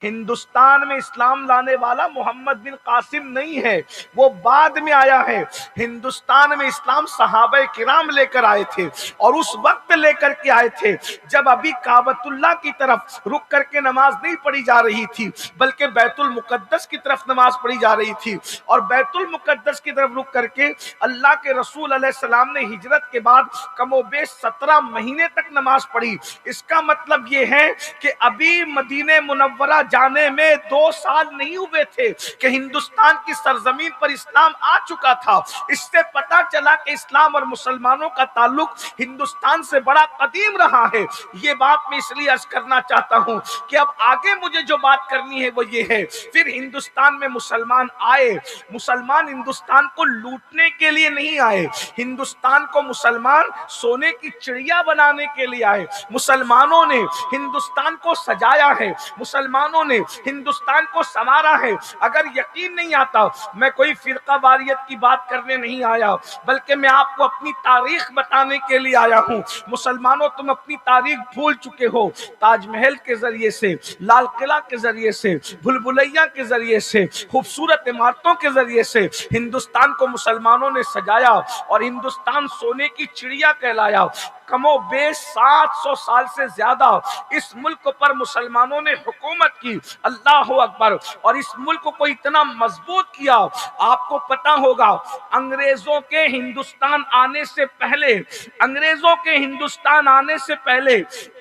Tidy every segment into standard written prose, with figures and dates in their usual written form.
ہندوستان میں اسلام لانے والا محمد بن قاسم نہیں ہے، وہ بعد میں آیا ہے۔ ہندوستان میں اسلام صحابہ کرام لے کر آئے تھے، اور اس وقت لے کر کے آئے تھے جب ابھی کعبۃ اللہ کی طرف رک کر کے نماز نہیں پڑھی جا رہی تھی، بلکہ بیت المقدس کی طرف نماز پڑھی جا رہی تھی۔ اور بیت المقدس کی طرف رک کر کے اللہ کے رسول علیہ السلام نے ہجرت کے بعد کم و بیش 17 مہینے تک نماز پڑھی۔ اس کا مطلب یہ ہے کہ ابھی مدینہ منورہ جانے میں 2 سال نہیں ہوئے تھے کہ ہندوستان کی سرزمین پر اسلام آ چکا تھا۔ اس سے پتا چلا کہ اسلام اور مسلمانوں کا تعلق ہندوستان سے بڑا قدیم رہا ہے۔ یہ بات میں اس لیے عرض کرنا چاہتا ہوں کہ اب آگے مجھے جو بات کرنی ہے وہ یہ ہے، پھر ہندوستان میں مسلمان آئے، مسلمان ہندوستان کو لوٹنے کے لیے نہیں آئے، ہندوستان کو مسلمان سونے کی چڑیا بنانے کے لیے آئے۔ مسلمانوں نے ہندوستان کو سجایا ہے، مسلمانوں نے ہندوستان کو سنوارا ہے۔ اگر یقین نہیں آتا، میں کوئی فرقہ واریت کی بات کرنے نہیں آیا، بلکہ میں آپ کو اپنی تاریخ بتانے کے لیے آیا ہوں۔ مسلمانوں، تم اپنی تاریخ بھول چکے ہو۔ تاج محل کے ذریعے سے، لال قلعہ کے ذریعے سے، بھول بھلیاں کے ذریعے سے، خوبصورت عمارتوں کے ذریعے سے ہندوستان کو مسلمانوں نے سجایا، اور ہندوستان سونے کی چڑیا کہلایا۔ کم و بیش 700 سال سے زیادہ اس ملک پر مسلمانوں نے حکومت کی۔ اللہ اکبر! اور اس ملک کو اتنا مضبوط کیا، آپ کو پتا ہوگا انگریزوں کے ہندوستان آنے سے پہلے، انگریزوں کے ہندوستان آنے سے پہلے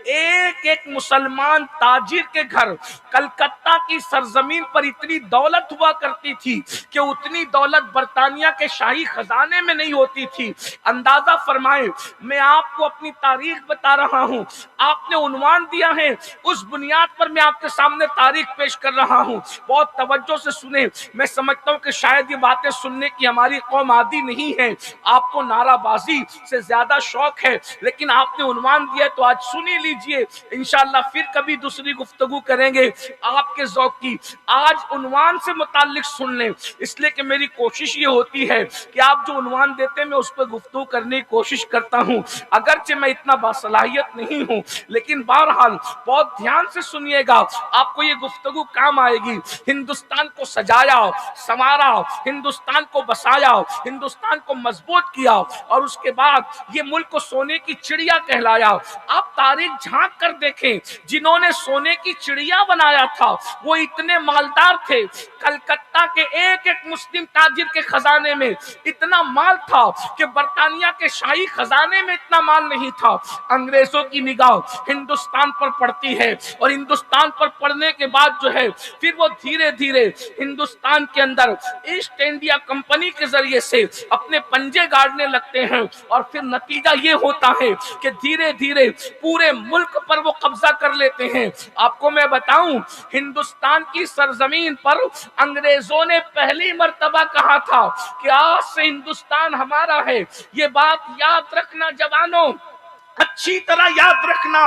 ایک ایک مسلمان تاجر کے گھر کلکتہ کی سرزمین پر اتنی دولت ہوا کرتی تھی کہ اتنی دولت برطانیہ کے شاہی خزانے میں نہیں ہوتی تھی۔ اندازہ فرمائیں، میں آپ کو اپنی تاریخ بتا رہا ہوں، آپ نے عنوان دیا ہے، اس بنیاد پر میں آپ کے سامنے تاریخ پیش کر رہا ہوں۔ بہت توجہ سے سنیں، میں سمجھتا ہوں کہ شاید یہ باتیں سننے کی ہماری قوم عادی نہیں ہے، آپ کو نعرہ بازی سے زیادہ شوق ہے، لیکن آپ نے عنوان دیا تو آج سنی لیجئے، انشاءاللہ پھر کبھی دوسری گفتگو کریں گے آپ کے ذوق کی۔ آج عنوان سے متعلق سن لیں، اس لیے کہ میری کوشش یہ ہوتی ہے کہ آپ جو عنوان دیتے ہیں میں اس پر گفتگو کرنے کی کوشش کرتا ہوں، اگرچہ میں اتنا باصلاحیت نہیں ہوں، لیکن بہرحال بہت دھیان سے سنیے گا، آپ کو یہ گفتگو کام آئے گی۔ ہندوستان کو سجایا، سنوارا، ہندوستان کو بسایا، ہندوستان کو مضبوط کیا، اور اس کے بعد یہ ملک کو سونے کی چڑیا کہلایا۔ آپ تاریخ جھانک کر دیکھیں، جنہوں نے سونے کی چڑیا بنایا تھا وہ اتنے مالدار تھے، کلکتہ کے ایک ایک مسلم تاجر کے خزانے میں اتنا مال تھا کہ برطانیہ کے شاہی خزانے میں اتنا مال نہیں تھا۔ انگریزوں کی نگاہ ہندوستان پر پڑتی ہے، اور ہندوستان پر پڑنے کے بعد جو ہے پھر وہ دھیرے دھیرے ہندوستان کے اندر ایسٹ انڈیا کمپنی کے ذریعے سے اپنے پنجے گاڑنے لگتے ہیں، اور پھر نتیجہ یہ ہوتا ہے کہ دھیرے دھیرے پورے ملک پر وہ قبضہ کر لیتے ہیں۔ آپ کو میں بتاؤں، ہندوستان کی سرزمین پر انگریزوں نے پہلی مرتبہ کہا تھا کہ آج سے ہندوستان ہمارا ہے۔ یہ بات یاد رکھنا جوانوں، اچھی طرح یاد رکھنا،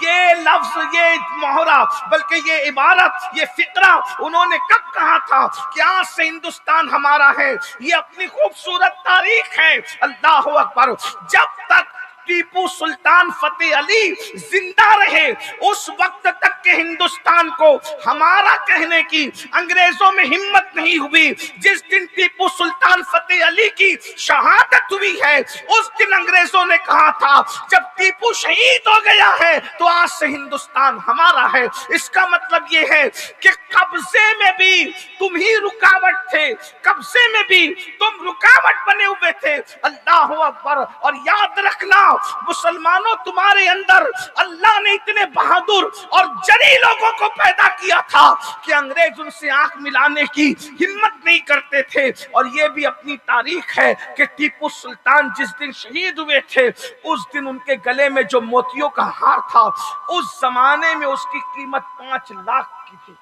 یہ لفظ، یہ محرہ، بلکہ یہ عبارت، یہ فقرہ انہوں نے کب کہا تھا کہ آج سے ہندوستان ہمارا ہے؟ یہ اپنی خوبصورت تاریخ ہے۔ اللہ اکبر! جب تک ٹیپو سلطان فتح علی زندہ رہے اس وقت تک کہ ہندوستان کو ہمارا کہنے کی انگریزوں میں ہمت نہیں ہوئی۔ جس دن ٹیپو سلطان فتح علی کی شہادت ہوئی ہے اس دن انگریزوں نے کہا تھا جب ٹیپو شہید ہو گیا ہے تو آج سے ہندوستان ہمارا ہے۔ اس کا مطلب یہ ہے کہ قبضے میں بھی تم ہی رکاوٹ تھے، قبضے میں بھی تم رکاوٹ بنے ہوئے تھے۔ اللہ اکبر! اور یاد رکھنا مسلمانوں، تمہارے اندر اللہ نے اتنے بہادر اور جری لوگوں کو پیدا کیا تھا کہ انگریز ان سے آنکھ ملانے کی ہمت نہیں کرتے تھے۔ اور یہ بھی اپنی تاریخ ہے کہ ٹیپو سلطان جس دن شہید ہوئے تھے اس دن ان کے گلے میں جو موتیوں کا ہار تھا اس زمانے میں اس کی قیمت 5 لاکھ کی تھی۔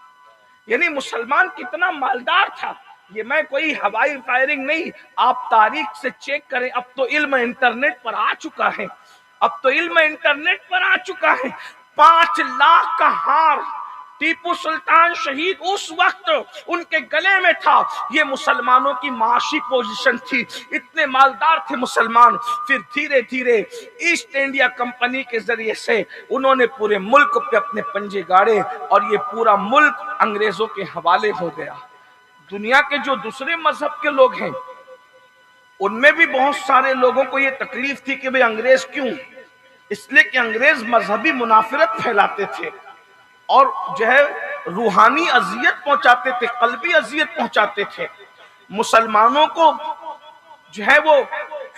یعنی مسلمان کتنا مالدار تھا۔ یہ میں کوئی ہوائی فائرنگ نہیں، آپ تاریخ سے چیک کریں۔ اب تو علم انٹرنیٹ پر آ چکا ہے، اب تو علم انٹرنیٹ پر آ چکا ہے۔ 5 لاکھ کا ہار ٹیپو سلطان شہید اس وقت ان کے گلے میں تھا. یہ مسلمانوں کی معاشی پوزیشن تھی, اتنے مالدار تھے مسلمان. پھر دھیرے دھیرے ایسٹ انڈیا کمپنی کے ذریعے سے انہوں نے پورے ملک پہ اپنے پنجے گاڑے اور یہ پورا ملک انگریزوں کے حوالے ہو گیا. دنیا کے جو دوسرے مذہب کے لوگ ہیں ان میں بھی بہت سارے لوگوں کو یہ تکلیف تھی کہ بھئی انگریز کیوں؟ اس لیے کہ انگریز مذہبی منافرت پھیلاتے تھے اور جو ہے روحانی اذیت پہنچاتے تھے, قلبی اذیت پہنچاتے تھے. مسلمانوں کو جو ہے وہ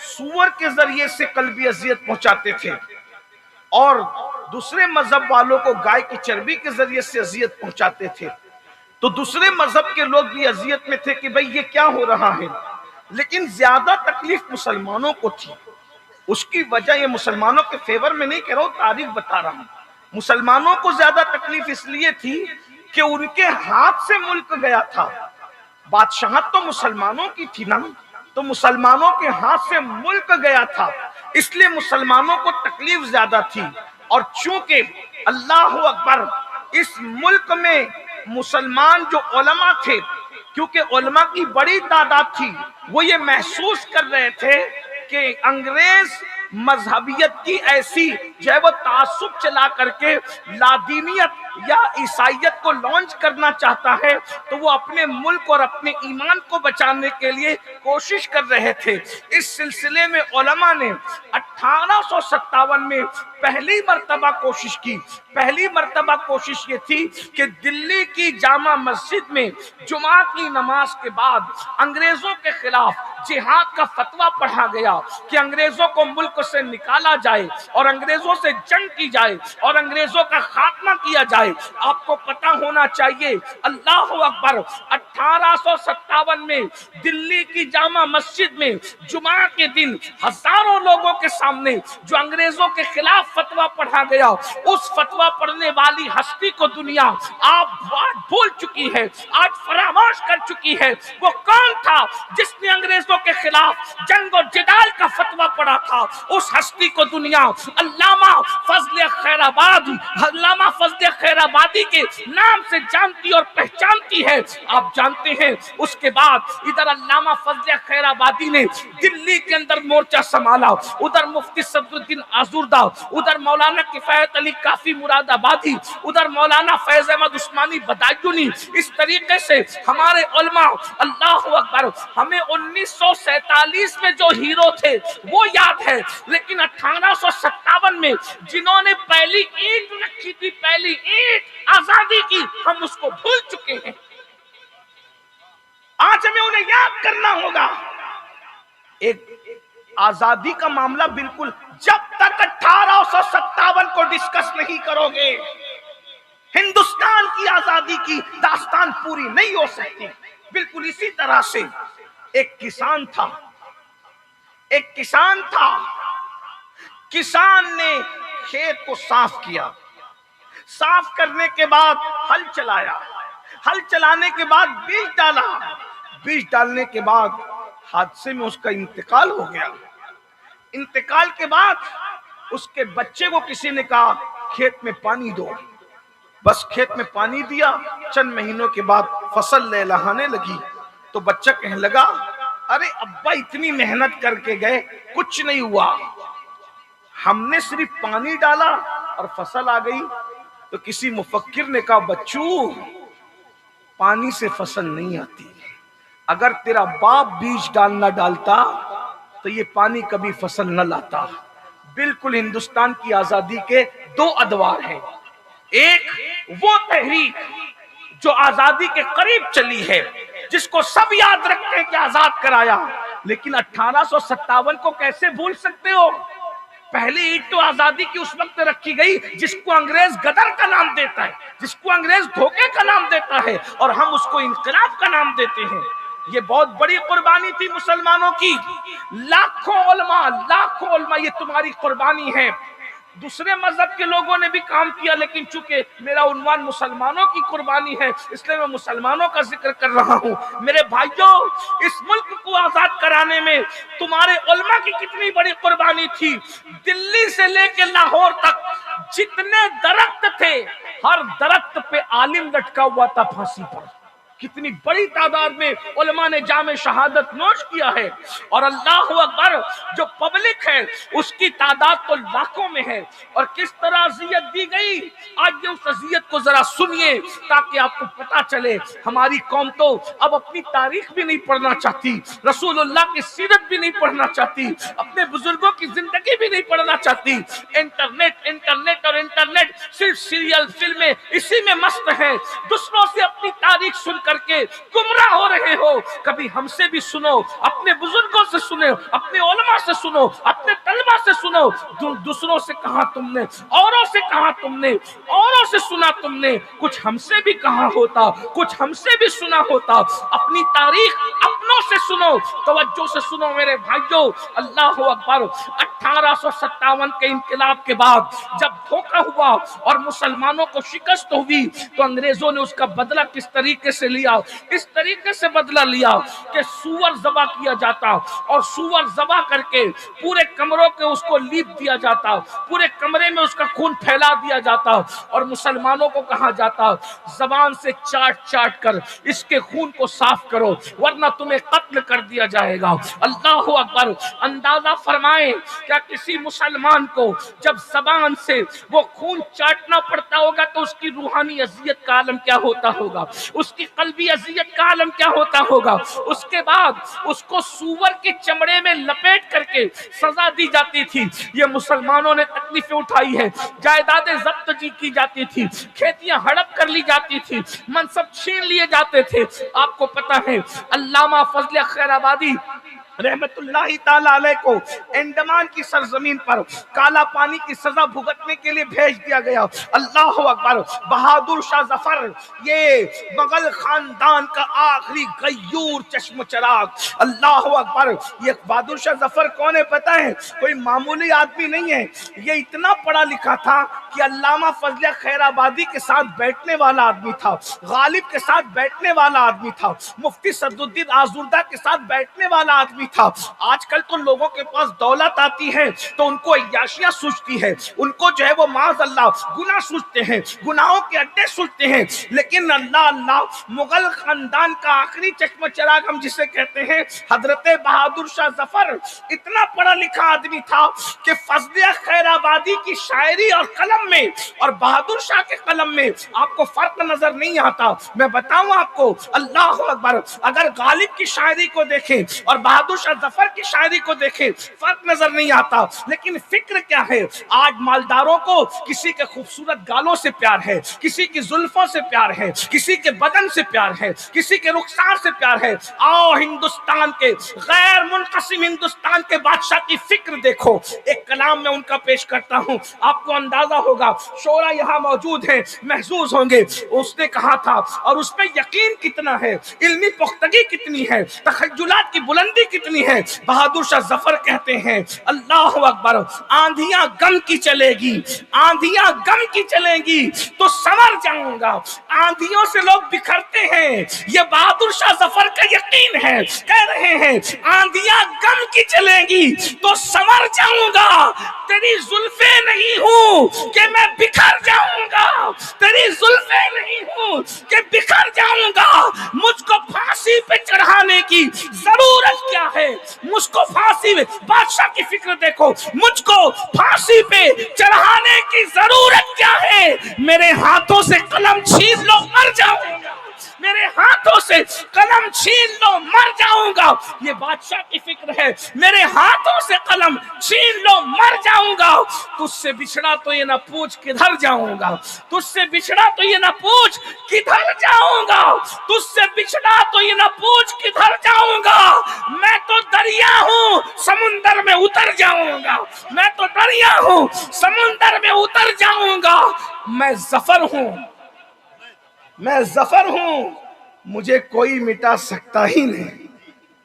سور کے ذریعے سے قلبی اذیت پہنچاتے تھے اور دوسرے مذہب والوں کو گائے کی چربی کے ذریعے سے اذیت پہنچاتے تھے. تو دوسرے مذہب کے لوگ بھی اذیت میں تھے کہ بھئی یہ کیا ہو رہا ہے, لیکن زیادہ تکلیف مسلمانوں کو تھی. اس کی وجہ یہ مسلمانوں کے فیور میں نہیں کہہ رہا ہوں, تاریخ بتا رہا ہوں. مسلمانوں کو زیادہ تکلیف اس لیے تھی کہ ان کے ہاتھ سے ملک گیا تھا. بادشاہت تو مسلمانوں کی تھی نا, تو مسلمانوں کے ہاتھ سے ملک گیا تھا, اس لیے مسلمانوں کو تکلیف زیادہ تھی. اور چونکہ اللہ اکبر اس ملک میں مسلمان جو علماء تھے, کیونکہ علماء کی بڑی تعداد تھی, وہ یہ محسوس کر رہے تھے کہ انگریز مذہبیت کی ایسی جو ہے وہ تعصب چلا کر کے لادینیت یا عیسائیت کو لانچ کرنا چاہتا ہے, تو وہ اپنے ملک اور اپنے ایمان کو بچانے کے لیے کوشش کر رہے تھے. اس سلسلے میں علماء نے 1857 میں پہلی مرتبہ کوشش کی. پہلی مرتبہ کوشش یہ تھی کہ دلی کی جامع مسجد میں جمعہ کی نماز کے بعد انگریزوں کے خلاف جہاد کا فتویٰ پڑھا گیا کہ انگریزوں کو ملک سے نکالا جائے اور انگریزوں سے جنگ کی جائے اور انگریزوں کا خاتمہ کیا جائے. آپ کو پتہ ہونا چاہیے, اللہ اکبر, 1857 میں دلی کی جامع مسجد میں جمعہ کے دن ہزاروں لوگوں کے سامنے جو انگریزوں کے خلاف فتویٰ پڑھا گیا, اس فتویٰ پڑھنے والی ہستی کو دنیا آپ بھول چکی ہے, آج فراموش کر چکی ہے. وہ کون تھا جس نے انگریزوں کے خلاف جنگ و جدال کا فتویٰ پڑھا تھا؟ اس ہستی کو دنیا علامہ فضل خیر آباد, علامہ فضل خیر آبادی کے نام سے جانتی اور پہچانتی ہے. آپ جانتے ہیں اس کے بعد ادھر علامہ فضل خیر آبادی نے دلی کے اندر مورچہ سنبھالا, ادھر مفتی صدر الدین آزردہ, ادھر مولانا کفایت علی کافی مراد آبادی, ادھر مولانا فیض احمد عثمانی بدایونی. اس طریقے سے ہمارے علماء, اللہ اکبر, ہمیں 1947 میں جو ہیرو تھے وہ یاد ہے, لیکن 1857 میں جنہوں نے پہلی اینٹ رکھی تھی, پہلی اینٹ آزادی کی, ہم اس کو بھول چکے ہیں. آج ہمیں انہیں یاد کرنا ہوگا. ایک آزادی کا معاملہ بالکل جب تک 1857 کو ڈسکس نہیں کرو گے ہندوستان کی آزادی کی داستان پوری نہیں ہو سکتی. بالکل اسی طرح سے ایک کسان تھا, ایک کسان تھا, کسان نے کھیت کو صاف کیا, صاف کرنے کے بعد ہل چلایا, ہل چلانے کے بعد بیج ڈالا, بیج ڈالنے کے بعد حادثے میں اس کا انتقال ہو گیا. انتقال کے بعد اس کے بچے کو کسی نے کہا کھیت میں پانی دو. بس کھیت میں پانی دیا, چند مہینوں کے بعد فصل لہلہانے لگی. تو بچہ کہنے لگا ارے ابا اتنی محنت کر کے گئے, کچھ نہیں ہوا, ہم نے صرف پانی ڈالا اور فصل آ گئی. تو کسی مفکر نے کہا بچو, پانی سے فصل نہیں آتی, اگر تیرا باپ بیج ڈالنا ڈالتا تو یہ پانی کبھی فصل نہ لاتا. بالکل ہندوستان کی آزادی کے دو ادوار ہیں. ایک وہ تحریک جو آزادی کے قریب چلی ہے, جس کو سب یاد رکھتے ہیں کہ آزاد کرایا, لیکن 1857 کو کیسے بھول سکتے ہو؟ پہلی اینٹ تو آزادی کی اس وقت رکھی گئی جس کو انگریز غدر کا نام دیتا ہے, جس کو انگریز دھوکے کا نام دیتا ہے, اور ہم اس کو انقلاب کا نام دیتے ہیں. یہ بہت بڑی قربانی تھی مسلمانوں کی. لاکھوں علماء یہ تمہاری قربانی ہے. دوسرے مذہب کے لوگوں نے بھی کام کیا, لیکن چونکہ میرا عنوان مسلمانوں کی قربانی ہے اس لیے میں مسلمانوں کا ذکر کر رہا ہوں. میرے بھائیوں, اس ملک کو آزاد کرانے میں تمہارے علماء کی کتنی بڑی قربانی تھی. دلی سے لے کے لاہور تک جتنے درخت تھے ہر درخت پہ عالم لٹکا ہوا تھا پھانسی پر. کتنی بڑی تعداد میں علماء نے جام شہادت نوش کیا ہے. اور اللہ اکبر، جو پبلک ہے اس کی تعداد تو لاکھوں میں ہے. اور کس طرح اذیت دی گئی، آج یہ اس اذیت کو ذرا سنیے تاکہ آپ کو پتا چلے. ہماری قوم تو اب اپنی تاریخ بھی نہیں پڑھنا چاہتی، رسول اللہ کی سیرت بھی نہیں پڑھنا چاہتی، اپنے بزرگوں کی زندگی بھی نہیں پڑھنا چاہتی. انٹرنیٹ اور انٹرنیٹ، صرف سیریل فلمیں اسی میں مست ہیں. دوسروں سے اپنی تاریخ سن کر کے گمراہ ہو رہے ہو. کبھی ہم سے بھی سنو، اپنے بزرگوں سے سنو، اپنے علماء سے سنو، اپنے طلبہ سے سنو. دوسروں سے کہا تم نے، اوروں سے کہا تم نے، اوروں سے سنا تم نے. کچھ ہم سے بھی کہا ہوتا، کچھ ہم سے بھی سنا ہوتا. اپنی تاریخ اپنوں سے سنو، توجہ سے سنو میرے بھائیو. اللہ اکبر. 1857 کے انقلاب کے بعد جب دھوکہ ہوا اور مسلمانوں کو شکست ہوئی تو انگریزوں نے اس کا بدلہ کس طریقے سے لیا؟ اس طریقے سے بدلہ لیا کہ سور ذبح کیا جاتا اور سور ذبح کر کے پورے کمروں کے اس کو لیپ دیا جاتا، پورے کمرے میں اس کا خون پھیلا دیا جاتا اور مسلمانوں کو کہا جاتا زبان سے چاٹ چاٹ کر اس کے خون کو صاف کرو ورنہ تمہیں قتل کر دیا جائے گا. اللہ اکبر. اندازہ فرمائیں کیا کسی مسلمان کو جب زبان سے وہ خون چاٹنا پڑتا ہوگا تو اس کی روحانی اذیت کا عالم کیا ہوتا ہوگا، اس کی قلبی اذیت کا عالم کیا ہوتا ہوگا. اس کے بعد اس کو سور کے چمڑے میں لپیٹ کر کے سزا دی جاتی تھی. یہ مسلمانوں نے تکلیفیں اٹھائی ہے. جائیدادیں ضبط کی جاتی تھی، کھیتیاں ہڑپ کر لی جاتی تھی، منصب چھین لیے جاتے تھے. آپ کو پتا ہے علامہ فضل خیر آبادی رحمت اللہ تعالی علیہ کو انڈمان کی سرزمین پر کالا پانی کی سزا بھگتنے کے لیے بھیج دیا گیا. اللہ اکبر. بہادر شاہ ظفر یہ مغل خاندان کا آخری غیور چشم چراغ. اللہ اکبر. یہ بہادر شاہ ظفر کون ہے پتہ ہے؟ کوئی معمولی آدمی نہیں ہے. یہ اتنا پڑھا لکھا تھا کہ علامہ فضل خیر آبادی کے ساتھ بیٹھنے والا آدمی تھا، غالب کے ساتھ بیٹھنے والا آدمی تھا، مفتی صدر الدین آزردہ کے ساتھ بیٹھنے والا آدمی تھا. آج کل تو لوگوں کے پاس دولت آتی ہے تو ان کو عیاشیاں سوچتی ہے، ان کو جو ہے وہ معاذ اللہ گناہ سوچتے ہیں، گناہوں کے اڈے سوچتے ہیں. لیکن اللہ مغل خاندان کا آخری چشم چراغ ہم جسے کہتے ہیں حضرت بہادر شاہ ظفر اتنا پڑھا لکھا آدمی تھا کہ فضل خیر آبادی کی شاعری اور قلم میں اور بہادر شاہ کے قلم میں آپ کو فرق نظر نہیں آتا. میں بتاؤں آپ کو. اللہ اکبر. اگر غالب کی شاعری کو دیکھیں اور بہادر شاہ ظفر کی شاعری کو دیکھیں فرق نظر نہیں آتا. لیکن فکر کیا ہے؟ آج مالداروں کو کسی کے خوبصورت گالوں سے پیار ہے، کسی کی زلفوں سے پیار ہے، کسی کے بدن سے پیار ہے، کسی کے رخسار سے پیار ہے. آؤ ہندوستان کے غیر منقسم ہندوستان کے بادشاہ کی فکر دیکھو. ایک کلام میں ان کا پیش کرتا ہوں، آپ کو اندازہ ہوگا، شعرا یہاں موجود ہیں، محظوظ ہوں گے. اس نے کہا تھا اور اس پہ یقین کتنا ہے، علمی پختگی کتنی ہے، تخیلات کی بلندی کتنی ہے. بہادر شاہ ظفر کہتے ہیں اللہ اکبر. آندھیاں غم کی چلے گی، آندھیاں غم کی چلیں گی تو سنور جاؤں گا. آندھیوں سے لوگ بکھرتے ہیں، یہ بہادر شاہ ظفر کا یقین ہے. کہہ رہے ہیں آندھیاں غم کی چلیں گی تو سنور جاؤں گا. تیری زلفیں نہیں ہوں کہ میں بکھر جاؤں گا، تیری زلفیں نہیں ہوں کہ بکھر جاؤں گا. مجھ کو پھانسی پہ چڑھانے کی ضرورت کیا ہے؟ مجھ کو پھانسی پہ، بادشاہ کی فکر دیکھو، مجھ کو پھانسی پہ چڑھانے کی ضرورت کیا ہے؟ میرے ہاتھوں سے قلم چھین لو مر جاؤں گا، میرے ہاتھوں سے قلم چھین لو مر جاؤں گا. یہ بادشاہ کی فکر ہے. میرے ہاتھوں سے قلم چھین لو مر جاؤں گا. تجھ سے بچھڑا تو یہ نہ پوچھ کدھر جاؤں گا، تجھ سے بچھڑا تو یہ نہ پوچھ کدھر جاؤں گا، تجھ سے بچھڑا تو یہ نہ پوچھ کدھر جاؤں گا. میں تو دریا ہوں سمندر میں اتر جاؤں گا، میں تو دریا ہوں سمندر میں اتر جاؤں گا. میں ظفر ہوں، میں ظفر ہوں، مجھے کوئی مٹا سکتا ہی نہیں.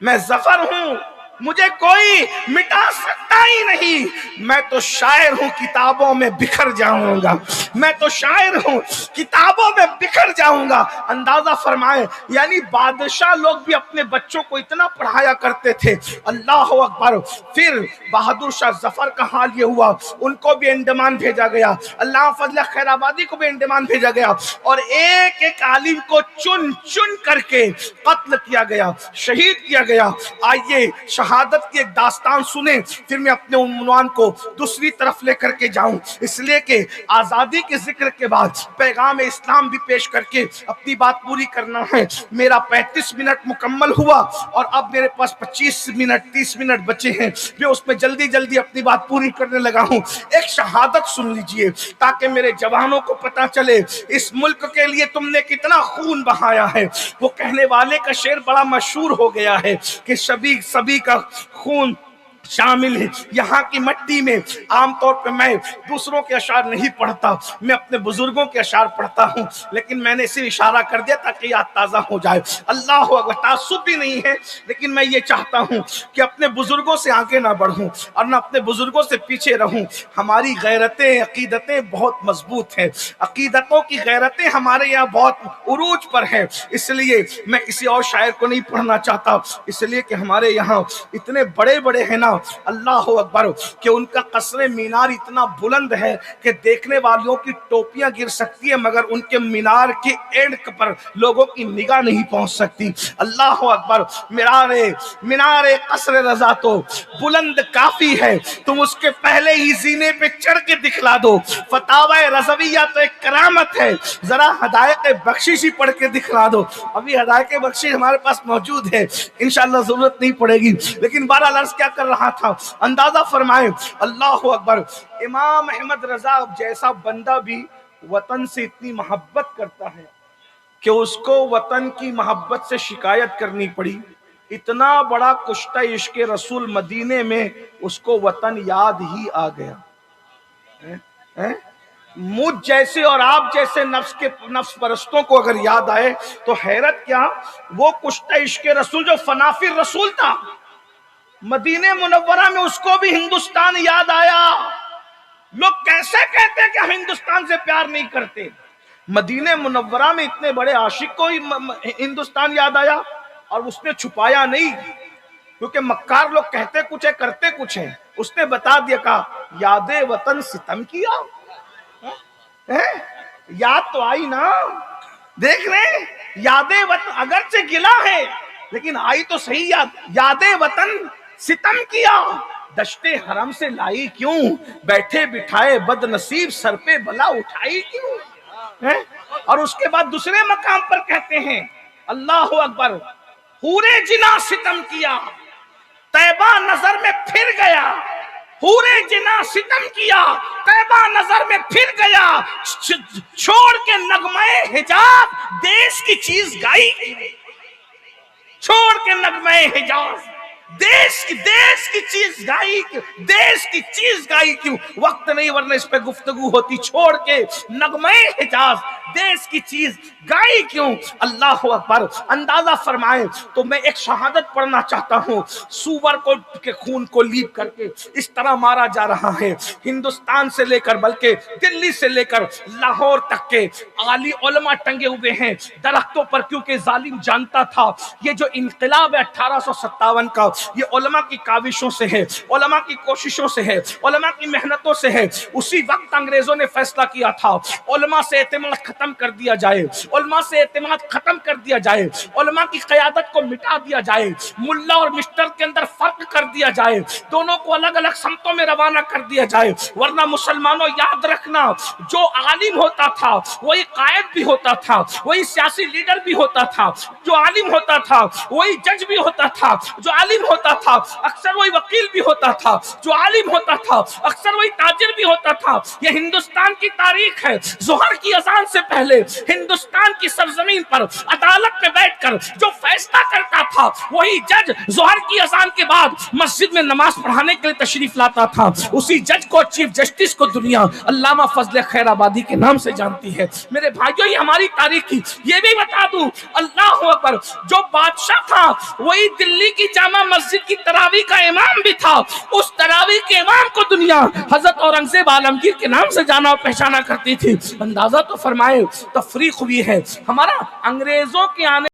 میں ظفر ہوں، مجھے کوئی مٹا سکتا ہی نہیں، میں تو شاعر ہوں کتابوں میں بکھر جاؤں گا، میں تو شاعر ہوں کتابوں میں بکھر جاؤں گا۔ اندازہ فرمائیں، یعنی بادشاہ لوگ بھی اپنے بچوں کو اتنا پڑھایا کرتے تھے۔ اللہ اکبر۔ پھر بہادر شاہ ظفر کا حال یہ ہوا، ان کو بھی انڈمان بھیجا گیا، اللہ فضل خیر آبادی کو بھی انڈمان بھیجا گیا، اور ایک ایک عالم کو چن چن کر کے قتل کیا گیا، شہید کیا گیا۔ آئیے شہادت کی ایک داستان سنیں، پھر میں اپنے عنوان کو دوسری طرف لے کر کے جاؤں، اس لیے کہ آزادی کے ذکر کے بعد پیغام اسلام بھی پیش کر کے اپنی بات پوری کرنا ہے۔ میرا 35 منٹ مکمل ہوا اور اب میرے پاس 25 منٹ 30 منٹ بچے ہیں، میں اس میں جلدی جلدی اپنی بات پوری کرنے لگا ہوں۔ ایک شہادت سن لیجئے تاکہ میرے جوانوں کو پتا چلے اس ملک کے لیے تم نے کتنا خون بہایا ہے۔ وہ کہنے والے کا شعر بڑا مشہور ہو گیا ہے کہ سبھی کا خون شامل ہے یہاں کی مٹی میں۔ عام طور پہ میں دوسروں کے اشعار نہیں پڑھتا، میں اپنے بزرگوں کے اشعار پڑھتا ہوں، لیکن میں نے صرف اشارہ کر دیا تاکہ یاد تازہ ہو جائے۔ اللہ اکبر۔ تعصب بھی نہیں ہے، لیکن میں یہ چاہتا ہوں کہ اپنے بزرگوں سے آگے نہ بڑھوں اور نہ اپنے بزرگوں سے پیچھے رہوں۔ ہماری غیرتیں عقیدتیں بہت مضبوط ہیں، عقیدتوں کی غیرتیں ہمارے یہاں بہت عروج پر ہیں، اس لیے میں کسی اور شاعر کو نہیں پڑھنا چاہتا، اس لیے کہ ہمارے یہاں اتنے بڑے بڑے ہیں نا، اللہ اکبر، کہ ان کا قصر مینار اتنا بلند ہے کہ دیکھنے والوں کی ٹوپیاں گر سکتی ہیں مگر ان کے مینار کے اینڈ پر لوگوں کی نگاہ نہیں پہنچ سکتی۔ اللہ اکبر۔ مینار قصر رضا تو بلند کافی ہے، تم اس کے پہلے ہی زینے پہ چڑھ کے دکھلا دو۔ فتاوی رضویہ تو ایک کرامت ہے، ذرا حدائق بخشش ہی پڑھ کے دکھلا دو۔ ابھی حدائق بخشش ہمارے پاس موجود ہے، انشاءاللہ ضرورت نہیں پڑے گی، لیکن بہرحال عرض کیا کر رہا تھا، اندازہ فرمائیں۔ اللہ اکبر۔ امام احمد رضا جیسا بندہ بھی وطن سے اتنی محبت کرتا ہے کہ اس کو وطن کی محبت سے شکایت کرنی پڑی۔ اتنا بڑا کشتہ عشق رسول مدینے میں اس کو وطن یاد ہی آ گیا۔ مجھ جیسے اور آپ جیسے نفس پرستوں کو اگر یاد آئے تو حیرت کیا، وہ کشتہ عشق رسول جو فنافر رسول تھا، مدینہ منورہ میں اس کو بھی ہندوستان یاد آیا۔ لوگ کیسے کہتے کہ ہم ہندوستان سے پیار نہیں کرتے؟ مدینہ منورہ میں اتنے بڑے عاشق کو ہندوستان یاد آیا، اور اس نے چھپایا نہیں، کیونکہ مکار لوگ کہتے کچھ ہے کرتے کچھ ہے۔ اس نے بتا دیا، کہا یاد وطن ستم کیا، یاد تو آئی نا، دیکھ رہے ہیں یاد وطن اگرچہ گلا ہے لیکن آئی تو صحیح یاد۔ یاد وطن ستم کیا، دشتے حرم سے لائی کیوں، بیٹھے بٹھائے بد نصیب سر پہ بلا اٹھائی کیوں۔ اور اس کے بعد دوسرے مقام پر کہتے ہیں، اللہ اکبر، حور جنا ستم کیا، طیبہ نظر میں پھر گیا، حور جنا ستم کیا، طیبہ نظر میں پھر گیا، چھوڑ کے نغمہ حجاز دیس کی چیز گائی کیوں، چھوڑ کے نغمہ حجاز دیس کی چیز گائی کیوں، دیس کی چیز گائی کیوں۔ وقت نہیں ورنہ اس پہ گفتگو ہوتی۔ چھوڑ کے نغمہ حجاز دیس کی چیز گائی کیوں۔ اللہ اکبر۔ اندازہ فرمائیں تو میں ایک شہادت پڑھنا چاہتا ہوں۔ سور کو کے خون کو لیپ کر کے اس طرح مارا جا رہا ہے، ہندوستان سے لے کر بلکہ دلی سے لے کر لاہور تک کے عالی علماء ٹنگے ہوئے ہیں درختوں پر، کیونکہ ظالم جانتا تھا یہ جو انقلاب ہے 1857 کا، یہ علماء کی کاوشوں سے ہے، علماء کی کوششوں سے ہے، علماء کی محنتوں سے ہے۔ اسی وقت انگریزوں نے فیصلہ کیا تھا علماء سے اعتماد ختم کر دیا جائے، علماء سے اعتماد ختم کر دیا جائے، علماء کی قیادت کو مٹا دیا جائے، ملا اور مسٹر کے اندر فرق کر دیا جائے، دونوں کو الگ الگ سمتوں میں روانہ کر دیا جائے۔ ورنہ مسلمانوں یاد رکھنا، جو عالم ہوتا تھا وہی قائد بھی ہوتا تھا، وہی سیاسی لیڈر بھی ہوتا تھا، جو عالم ہوتا تھا وہی جج بھی ہوتا تھا، جو عالم ہوتا تھا اکثر وہی وکیل بھی ہوتا تھا، جو عالم ہوتا تھا اکثر وہی تاجر بھی ہوتا تھا۔ یہ ہندوستان کی تاریخ ہے۔ ظہر کی اذان سے پہلے ہندوستان کی سرزمین پر عدالت میں بیٹھ کر جو فیصلہ کرتا تھا وہی جج ظہر کی اذان کے بعد مسجد میں نماز پڑھانے کے لیے تشریف لاتا تھا۔ اسی جج کو، چیف جسٹس کو دنیا علامہ فضل خیر آبادی کے نام سے جانتی ہے۔ میرے بھائیوں، یہ ہماری تاریخ کی۔ یہ بھی بتا دوں، اللہ اکبر، جو بادشاہ تھا وہی دلی کی جامع مسجد کی تراویح کا امام بھی تھا، اس تراویح کے امام کو دنیا حضرت اورنگزیب عالمگیر کے نام سے جانا اور پہچانا کرتی تھی۔ اندازہ تو فرمائے تفریق ہوئی ہے۔ ہمارا انگریزوں کے آنے